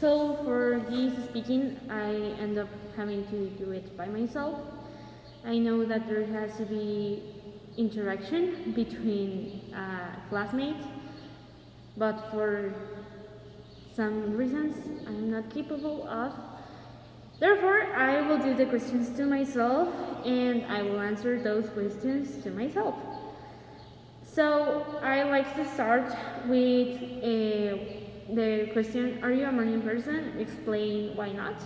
So for this speaking, I end up having to do it by myself. I know that there has to be interaction between classmates, but for some reasons I'm not capable of. Therefore, I will do the questions to myself and I will answer those questions to myself. So I like to start with the question, are you a morning person? Explain why not.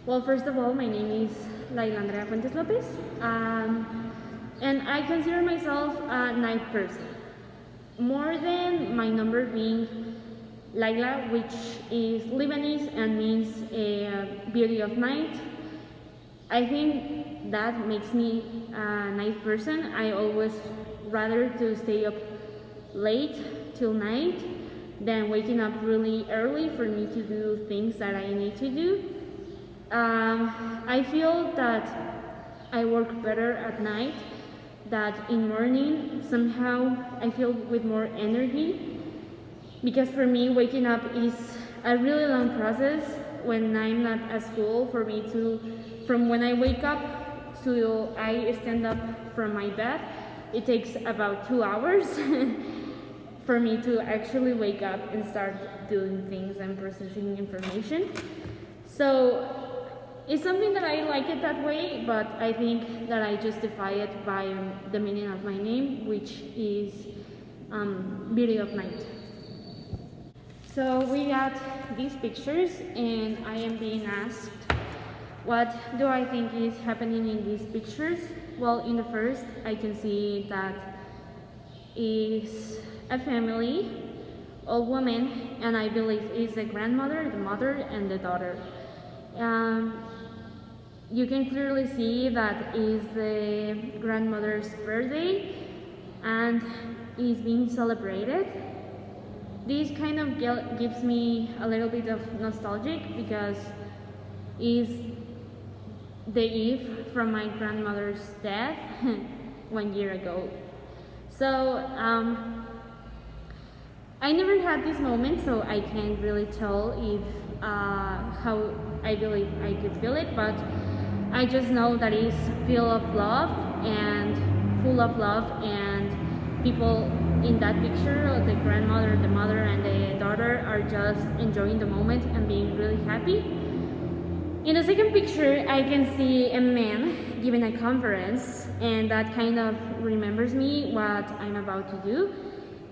Well, first of all, my name is Layla Fuentes L+ôPEZ, and I consider myself a night person. More than my number being Layla, which is Lebanese and means beauty of night. I think that makes me a night person. I always rather to stay up late till night than waking up really early for me to do things that I need to do. I feel that I work better at night, that in morning somehow I feel with more energy, because for me waking up is a really long process when I'm not at school. For me to, from when I wake up to I stand up from my bed, it takes about 2 hours for me to actually wake up and start doing things and processing information. So it's something that I like it that way, but I think that I justify it by the meaning of my name, which is beauty of night. So we got these pictures and I am being asked, what do I think is happening in these pictures? Well, in the first, I can see that is a family, all women, and I believe is the grandmother, the mother, and the daughter. You can clearly see that is the grandmother's birthday and is being celebrated. This kind of gives me a little bit of nostalgic because it's the eve from my grandmother's death 1 year ago. So I never had this moment, so I can't really tell if how I believe I could feel it, but I just know that it's full of love and people in that picture, the grandmother, the mother, and the daughter are just enjoying the moment and being really happy. In the second picture, I can see a man giving a conference, and that kind of remembers me what I'm about to do.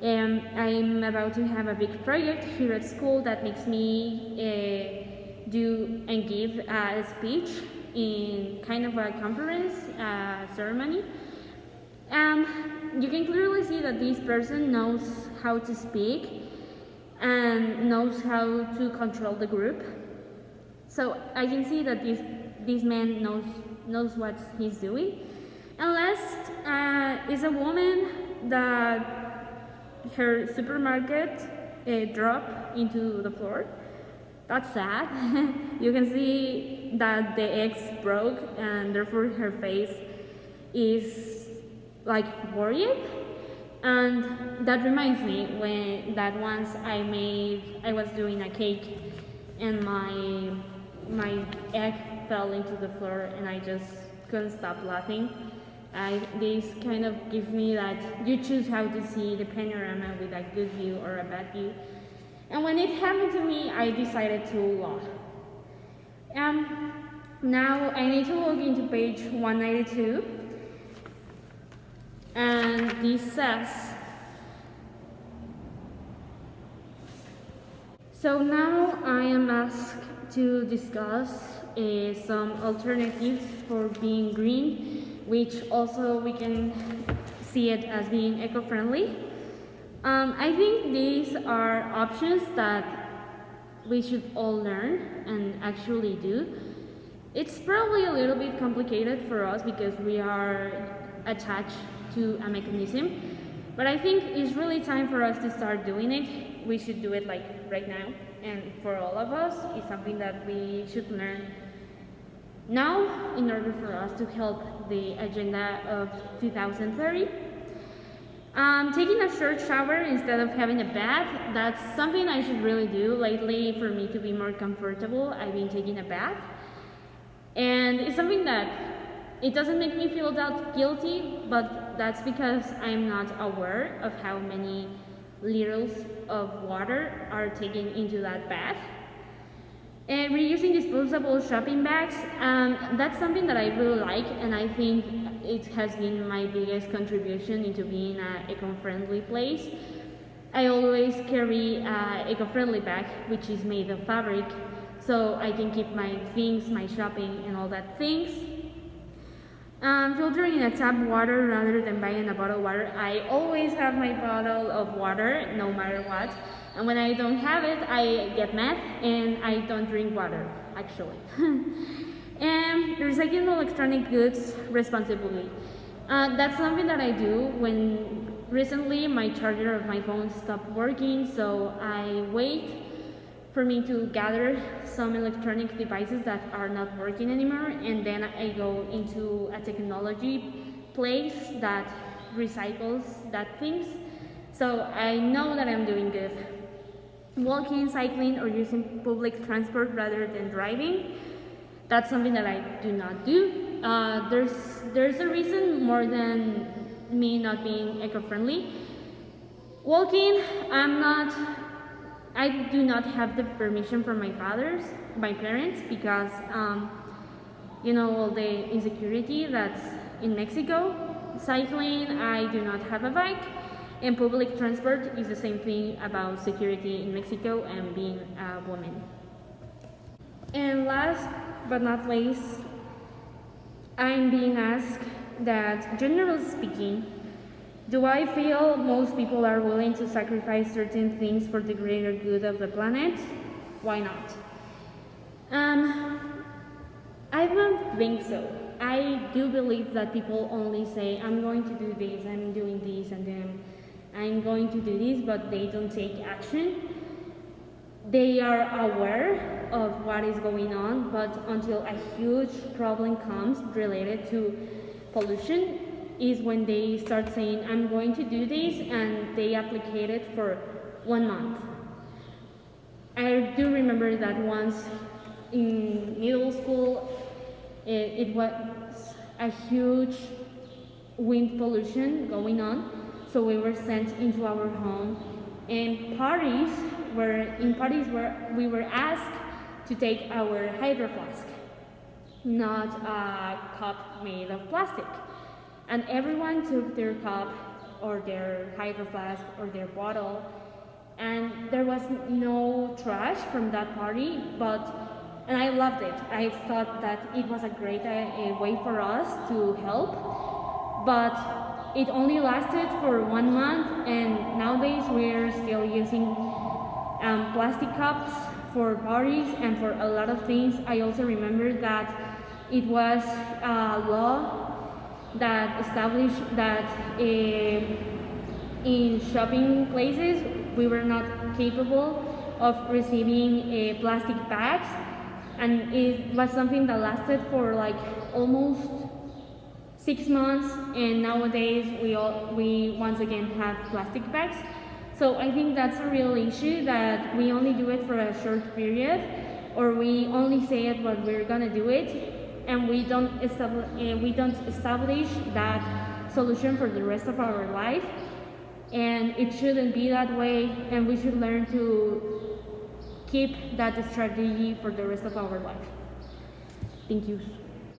I'm about to have a big project here at school that makes me do and give a speech in kind of a conference ceremony. You can clearly see that this person knows how to speak and knows how to control the group. So I can see that this man knows what he's doing. And last is a woman that her supermarket dropped into the floor. That's sad. You can see that the eggs broke and therefore her face is like worried. And that reminds me when that once I was doing a cake and my egg fell into the floor and I just couldn't stop laughing. This kind of gives me that you choose how to see the panorama with a good view or a bad view. And when it happened to me, I decided to laugh. Now I need to log into page 192. And this says, so now I am asked to discuss some alternatives for being green, which also we can see it as being eco-friendly. I think these are options that we should all learn and actually do. It's probably a little bit complicated for us because we are attached to a mechanism, but I think it's really time for us to start doing it. We should do it like right now, and for all of us, it's something that we should learn now in order for us to help the agenda of 2030. Taking a short shower instead of having a bath, that's something I should really do lately for me to be more comfortable. I've been taking a bath, and it's something that it doesn't make me feel that guilty, but that's because I'm not aware of how many liters of water are taken into that bath. And reusing disposable shopping bags, that's something that I really like, and I think it has been my biggest contribution into being an eco-friendly place. I always carry an eco-friendly bag, which is made of fabric, so I can keep my things, my shopping, and all that things. Filtering in a tap water rather than buying a bottled water. I always have my bottle of water, no matter what. And when I don't have it, I get mad and I don't drink water, actually. And recycling electronic goods responsibly. That's something that I do when recently my charger of my phone stopped working, so I wait for me to gather some electronic devices that are not working anymore, and then I go into a technology place that recycles that things, so I know that I'm doing good. Walking, cycling, or using public transport rather than driving, that's something that I do not do. There's a reason more than me not being eco-friendly. Walking, I do not have the permission from my parents, because all the insecurity that's in Mexico. Cycling, I do not have a bike, and public transport is the same thing about security in Mexico and being a woman. And last but not least, I'm being asked that, generally speaking, do I feel most people are willing to sacrifice certain things for the greater good of the planet? Why not? I don't think so. I do believe that people only say, I'm going to do this, I'm doing this, and then I'm going to do this, but they don't take action. They are aware of what is going on, but until a huge problem comes related to pollution, is when they start saying, I'm going to do this, and they applicate it for 1 month. I do remember that once in middle school, it was a huge wind pollution going on, so we were sent into our home, and parties where we were asked to take our hydro flask, not a cup made of plastic. And everyone took their cup or their hydro flask or their bottle, and there was no trash from that party, and I loved it. I thought that it was a great way for us to help, but it only lasted for 1 month, and nowadays we're still using plastic cups for parties and for a lot of things. I also remember that it was a law that established that in shopping places we were not capable of receiving plastic bags, and it was something that lasted for like almost 6 months, and nowadays we once again have plastic bags. So I think that's a real issue, that we only do it for a short period, or we only say it when we're gonna do it, and we don't establish that solution for the rest of our life. And it shouldn't be that way, and we should learn to keep that strategy for the rest of our life. Thank you.